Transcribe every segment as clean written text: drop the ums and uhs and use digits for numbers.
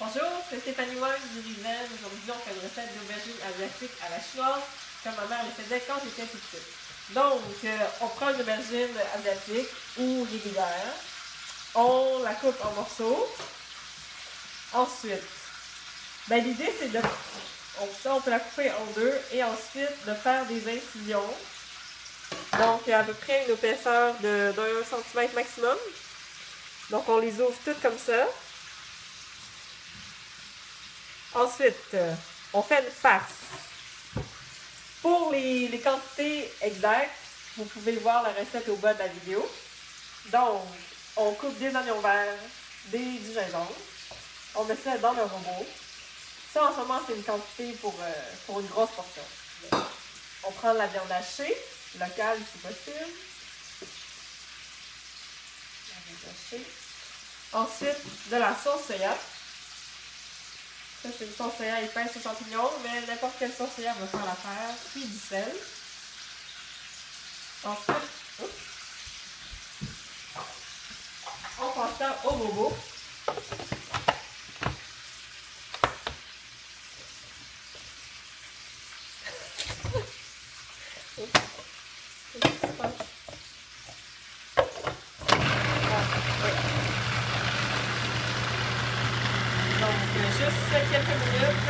Bonjour, c'est Stéphanie Wang du Riven. Aujourd'hui, on fait une recette d'aubergines asiatiques à la chinoise, comme ma mère les faisait quand j'étais toute petite. Donc, on prend une aubergine asiatique ou régulière, on la coupe en morceaux. Ensuite, l'idée c'est de... on peut la couper en deux et ensuite de faire des incisions. Donc, à peu près une épaisseur d'1 cm maximum. Donc, on les ouvre toutes comme ça. Ensuite, on fait une farce. Pour les quantités exactes, vous pouvez voir la recette au bas de la vidéo. Donc, on coupe des oignons verts, du gingembre. On met ça dans le robot. Ça, en ce moment, c'est une quantité pour une grosse portion. On prend de la viande hachée, locale si possible. La viande hachée. Ensuite, de la sauce soya. Ça, c'est une sauce soya épaisse aux champignons, mais n'importe quelle sauce soya va faire l'affaire. Puis du sel. Ensuite, on passe ça au robot. Donc, juste quelques minutes.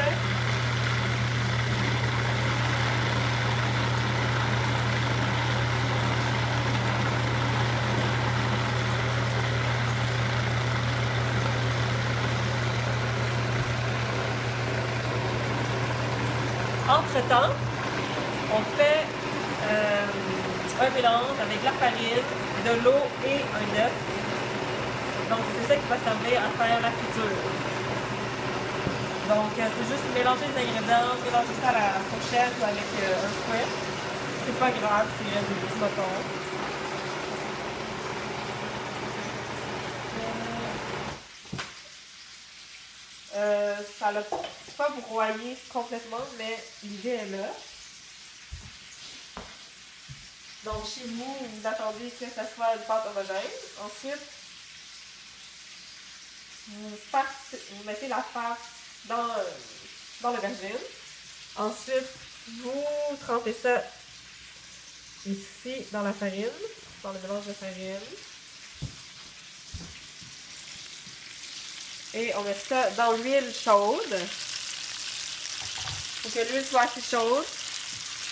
Entre-temps, on fait un mélange avec la farine, de l'eau et un œuf. Donc, c'est ça qui va servir à faire la friture. Donc, c'est juste mélanger les ingrédients, mélanger ça à la fourchette ou avec un fouet. C'est pas grave, c'est des petits motons. Ça l'a pas broyé complètement, mais l'idée est là. Donc, chez vous, vous attendez que ça soit une pâte homogène. Ensuite, vous mettez la farce dans l'aubergine. Ensuite, vous trempez ça ici dans la farine, dans le mélange de farine. Et on met ça dans l'huile chaude. Il faut que l'huile soit assez chaude.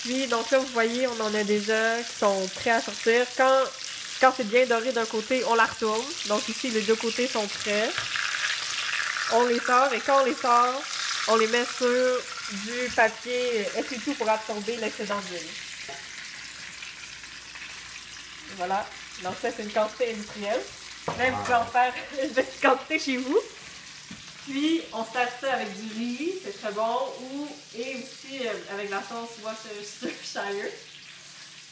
Puis, donc là, vous voyez, on en a déjà qui sont prêts à sortir. Quand c'est bien doré d'un côté, on la retourne. Donc ici, les deux côtés sont prêts. On les sort et quand on les sort, on les met sur du papier essuie-tout pour absorber l'excédent d'huile. Voilà. Donc ça, c'est une quantité industrielle. Même vous pouvez en faire une petite quantité chez vous. Puis, on sert ça avec du riz, c'est très bon, et aussi avec la sauce Worcestershire.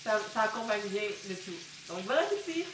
Ça accompagne bien le tout. Donc, bon appétit!